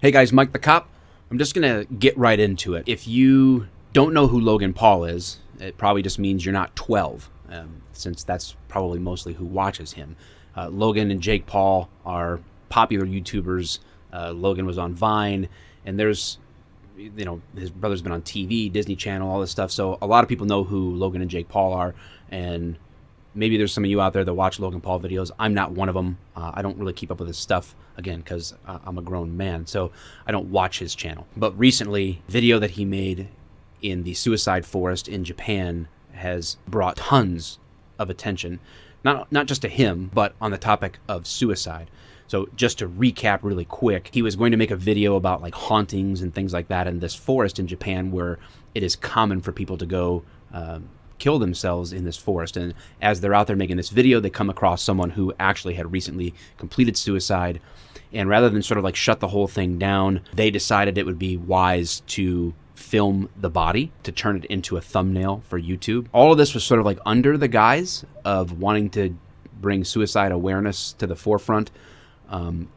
Hey guys, Mike the Cop. I'm just going to get right into it. If you don't know who Logan Paul is, it probably just means you're not 12, since that's probably mostly who watches him. Logan and Jake Paul are popular YouTubers. Logan was on Vine, and there's, his brother's been on TV, Disney Channel, all this stuff. So a lot of people know who Logan and Jake Paul are, and maybe there's some of you out there that watch Logan Paul videos. I'm not one of them. I don't really keep up with his stuff, again, because I'm a grown man, so I don't watch his channel. But recently, video that he made in the suicide forest in Japan has brought tons of attention, not just to him, but on the topic of suicide. So just to recap really quick, he was going to make a video about like hauntings and things like that in this forest in Japan where it is common for people to go kill themselves in this forest. And as they're out there making this video, they come across someone who actually had recently completed suicide. And rather than sort of like shut the whole thing down, they decided it would be wise to film the body to turn it into a thumbnail for YouTube. All of this was sort of like under the guise of wanting to bring suicide awareness to the forefront.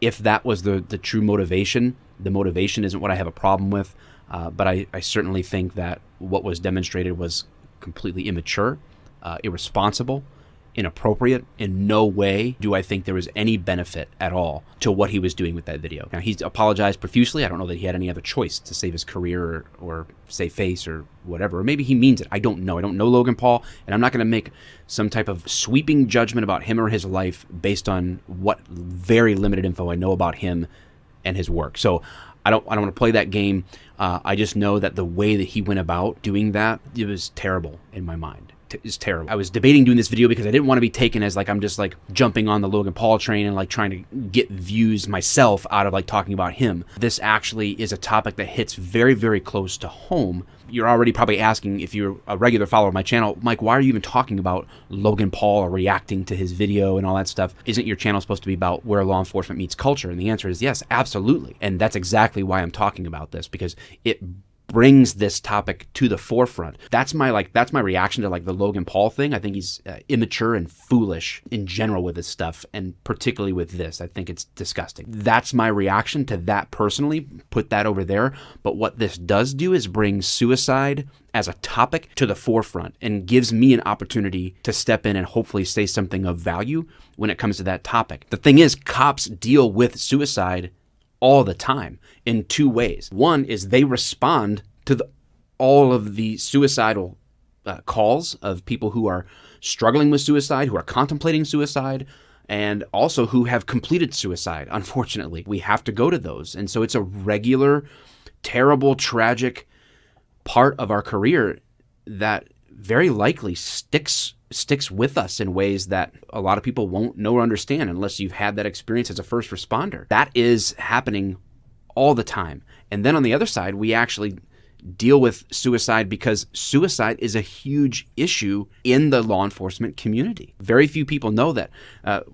If that was the true motivation, the motivation isn't what I have a problem with. But I certainly think that what was demonstrated was completely immature, irresponsible, inappropriate. In no way do I think there was any benefit at all to what he was doing with that video. Now, he's apologized profusely. I don't know that he had any other choice to save his career or save face or whatever. Or maybe he means it. I don't know. I don't know Logan Paul, and I'm not going to make some type of sweeping judgment about him or his life based on what very limited info I know about him and his work. So I don't want to play that game. I just know that the way that he went about doing that, it was terrible in my mind. It's terrible. I was debating doing this video because I didn't want to be taken as like I'm just like jumping on the Logan Paul train and like trying to get views myself out of like talking about him. This actually is a topic that hits very, very close to home. You're already probably asking, if you're a regular follower of my channel, Mike, why are you even talking about Logan Paul or reacting to his video and all that stuff? Isn't your channel supposed to be about where law enforcement meets culture? And the answer is yes, absolutely. And that's exactly why I'm talking about this, because it brings this topic to the forefront. That's my reaction to like the Logan Paul thing. I think he's immature and foolish in general with his stuff, and particularly with this. I think it's disgusting. That's my reaction to that personally. Put that over there. But what this does do is bring suicide as a topic to the forefront and gives me an opportunity to step in and hopefully say something of value when it comes to that topic. The thing is, cops deal with suicide all the time in two ways. One is they respond to all of the suicidal calls of people who are struggling with suicide, who are contemplating suicide, and also who have completed suicide. Unfortunately, we have to go to those. And so it's a regular, terrible, tragic part of our career that very likely sticks with us in ways that a lot of people won't know or understand unless you've had that experience as a first responder. That is happening all the time. And then on the other side, we actually deal with suicide because suicide is a huge issue in the law enforcement community. Very few people know that.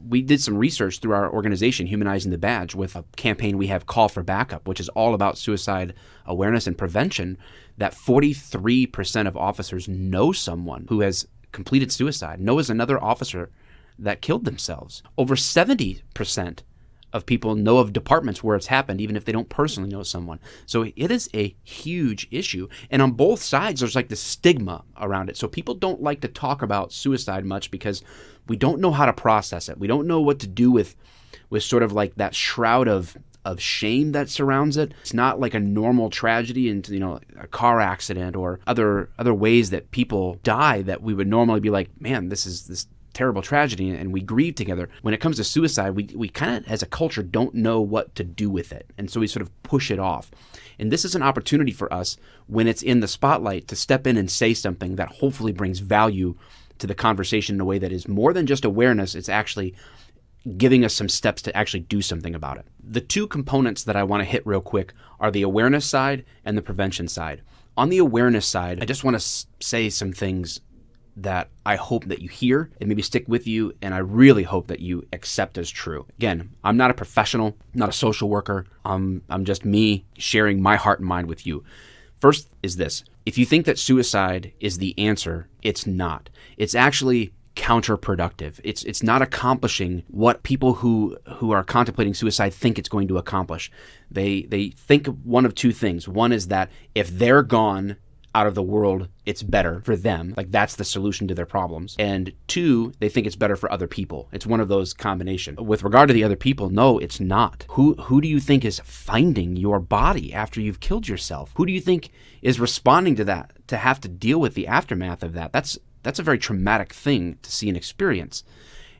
We did some research through our organization, Humanizing the Badge, with a campaign we have, Call for Backup, which is all about suicide awareness and prevention, that 43% of officers know someone who has completed suicide, knows another officer that killed themselves. Over 70% of people know of departments where it's happened, even if they don't personally know someone. So it is a huge issue. And on both sides, there's like this stigma around it. So people don't like to talk about suicide much because we don't know how to process it. We don't know what to do with sort of like that shroud of shame that surrounds it. It's not like a normal tragedy and, a car accident or other ways that people die that we would normally be like, man, this is this terrible tragedy, and we grieve together. When it comes to suicide, we kind of, as a culture, don't know what to do with it. And so we sort of push it off. And this is an opportunity for us, when it's in the spotlight, to step in and say something that hopefully brings value to the conversation in a way that is more than just awareness. It's actually giving us some steps to actually do something about it. The two components that I want to hit real quick are the awareness side and the prevention side. On the awareness side, I just want to say some things that I hope that you hear and maybe stick with you, and I really hope that you accept as true. Again, I'm not a professional, not a social worker. I'm just me sharing my heart and mind with you. First is this. If you think that suicide is the answer, it's not. It's actually counterproductive. It's not accomplishing what people who are contemplating suicide think it's going to accomplish. They think one of two things. One is that if they're gone out of the world, it's better for them. Like, that's the solution to their problems. And two, they think it's better for other people. It's one of those combinations. With regard to the other people, no, it's not. Who do you think is finding your body after you've killed yourself? Who do you think is responding to that, to have to deal with the aftermath of that? That's a very traumatic thing to see and experience.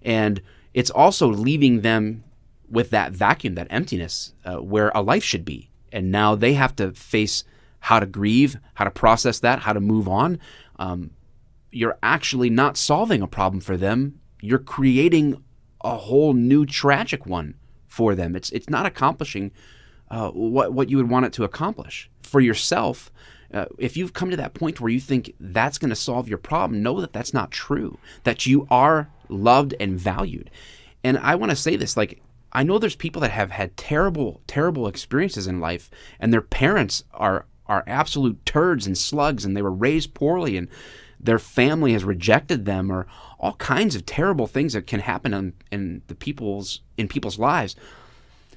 And it's also leaving them with that vacuum, that emptiness, where a life should be. And now they have to face how to grieve, how to process that, how to move on. You're actually not solving a problem for them. You're creating a whole new tragic one for them. It's not accomplishing what you would want it to accomplish. For yourself, if you've come to that point where you think that's going to solve your problem, know that that's not true, that you are loved and valued. And I want to say this, like, I know there's people that have had terrible, terrible experiences in life, and their parents are absolute turds and slugs, and they were raised poorly, and their family has rejected them, or all kinds of terrible things that can happen in people's lives.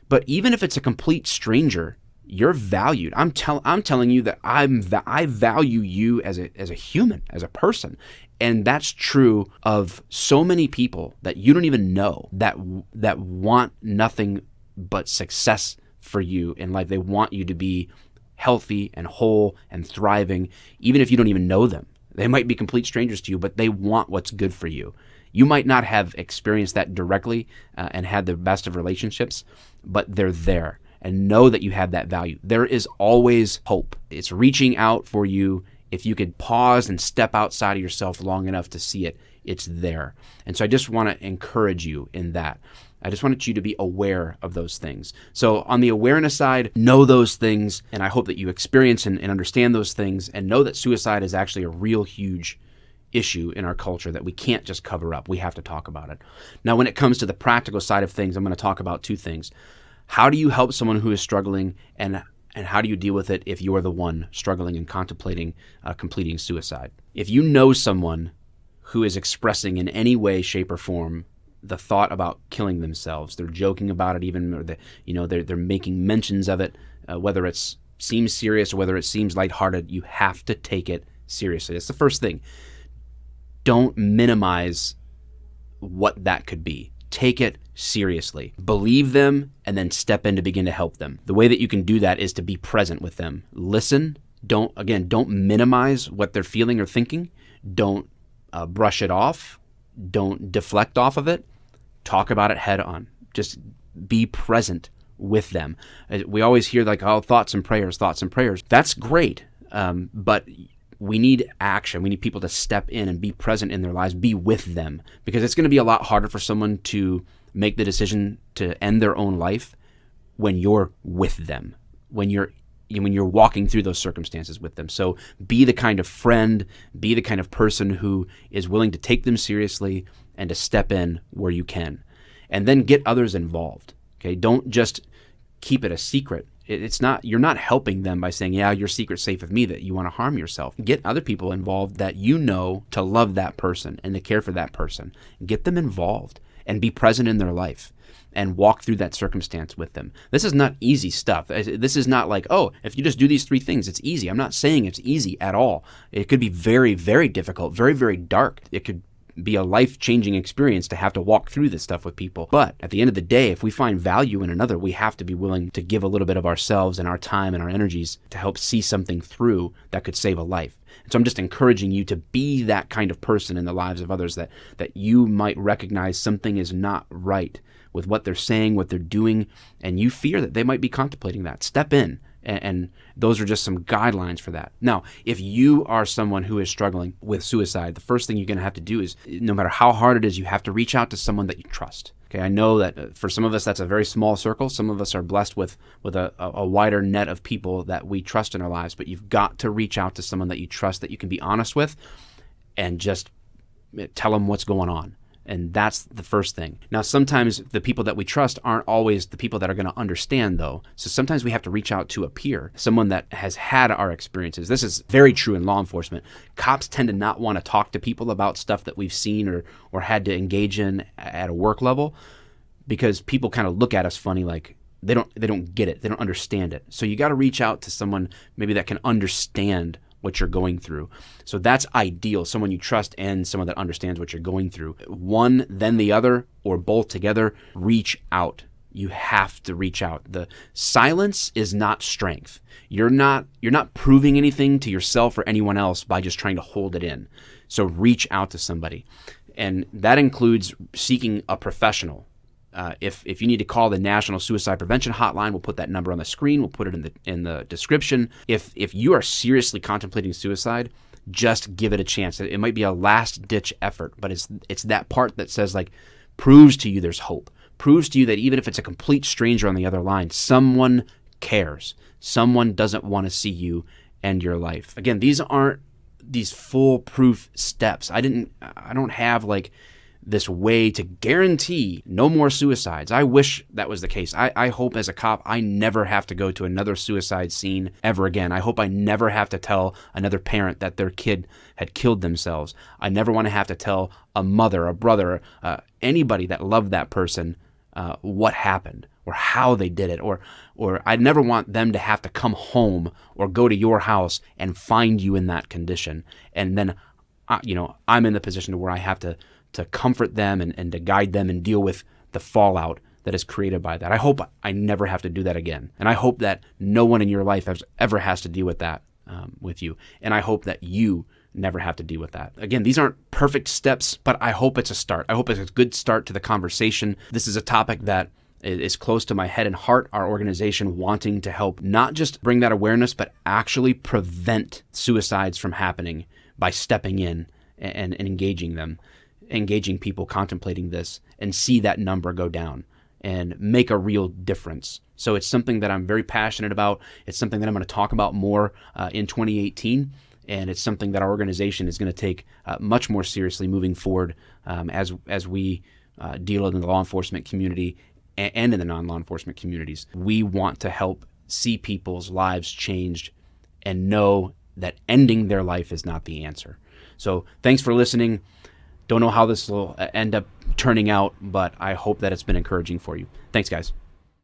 But even if it's a complete stranger, you're valued. I'm telling you that I value you as a human, as a person. And that's true of so many people that you don't even know that want nothing but success for you in life. They want you to be healthy and whole and thriving, even if you don't even know them. They might be complete strangers to you, but they want what's good for you. You might not have experienced that directly and had the best of relationships, but they're there. And know that you have that value. There is always hope. It's reaching out for you. If you could pause and step outside of yourself long enough to see it, it's there. And so I just want to encourage you in that. I just wanted you to be aware of those things. So on the awareness side, know those things, and I hope that you experience and understand those things, and know that suicide is actually a real huge issue in our culture that we can't just cover up. We have to talk about it. Now, when it comes to the practical side of things, I'm going to talk about two things. How do you help someone who is struggling, and how do you deal with it if you're the one struggling and contemplating completing suicide? If you know someone who is expressing in any way, shape, or form the thought about killing themselves, they're joking about it, even, or they're making mentions of it, whether it seems serious or whether it seems lighthearted, you have to take it seriously. That's the first thing. Don't minimize what that could be. Take it seriously. Believe them, and then step in to begin to help them. The way that you can do that is to be present with them. Listen. Don't minimize what they're feeling or thinking. Don't brush it off. Don't deflect off of it. Talk about it head on. Just be present with them. We always hear like, oh, thoughts and prayers. That's great, but we need action. We need people to step in and be present in their lives, be with them, because it's going to be a lot harder for someone to make the decision to end their own life when you're with them, when you're walking through those circumstances with them. So be the kind of friend, be the kind of person who is willing to take them seriously and to step in where you can. And then get others involved. Okay? Don't just keep it a secret. You're not helping them by saying, yeah, your secret's safe with me, that you want to harm yourself. Get other people involved that you know to love that person and to care for that person. Get them involved and be present in their life and walk through that circumstance with them. This is not easy stuff. This is not like, oh, if you just do these 3 things, it's easy. I'm not saying it's easy at all. It could be very, very difficult, very, very dark. It could be a life-changing experience to have to walk through this stuff with people. But at the end of the day, if we find value in another, we have to be willing to give a little bit of ourselves and our time and our energies to help see something through that could save a life. And so I'm just encouraging you to be that kind of person in the lives of others, that you might recognize something is not right with what they're saying, what they're doing, and you fear that they might be contemplating that. Step in. And those are just some guidelines for that. Now, if you are someone who is struggling with suicide, the first thing you're going to have to do is, no matter how hard it is, you have to reach out to someone that you trust. Okay, I know that for some of us, that's a very small circle. Some of us are blessed with a wider net of people that we trust in our lives, but you've got to reach out to someone that you trust, that you can be honest with, and just tell them what's going on. And that's the first thing. Now, sometimes the people that we trust aren't always the people that are going to understand, though. So sometimes we have to reach out to a peer, someone that has had our experiences. This is very true in law enforcement. Cops tend to not want to talk to people about stuff that we've seen or had to engage in at a work level, because people kind of look at us funny, like they don't get it. They don't understand it. So you got to reach out to someone maybe that can understand what you're going through. So that's ideal, someone you trust and someone that understands what you're going through. One, then the other, or both together. Reach out. You have to reach out. The silence is not strength. You're not proving anything to yourself or anyone else by just trying to hold it in. So reach out to somebody. And that includes seeking a professional. If you need to call the National Suicide Prevention Hotline, we'll put that number on the screen. We'll put it in the description. If you are seriously contemplating suicide, just give it a chance. It might be a last ditch effort, but it's that part that says, like, proves to you there's hope. Proves to you that even if it's a complete stranger on the other line, someone cares. Someone doesn't want to see you end your life. Again, these aren't these foolproof steps. I don't have like this way to guarantee no more suicides. I wish that was the case. I hope as a cop I never have to go to another suicide scene ever again. I hope I never have to tell another parent that their kid had killed themselves. I never want to have to tell a mother, a brother, anybody that loved that person what happened or how they did it, or I never want them to have to come home or go to your house and find you in that condition. And then I'm in the position where I have to comfort them and to guide them and deal with the fallout that is created by that. I hope I never have to do that again. And I hope that no one in your life ever has to deal with that with you. And I hope that you never have to deal with that. Again, these aren't perfect steps, but I hope it's a start. I hope it's a good start to the conversation. This is a topic that is close to my head and heart, our organization wanting to help not just bring that awareness, but actually prevent suicides from happening by stepping in and engaging people contemplating this, and see that number go down and make a real difference. So it's something that I'm very passionate about. It's something that I'm going to talk about more in 2018, and it's something that our organization is going to take much more seriously moving forward as we deal in the law enforcement community and in the non-law enforcement communities. We want to help see people's lives changed and know that ending their life is not the answer. So thanks for listening. Don't know how this will end up turning out, but I hope that it's been encouraging for you. Thanks, guys.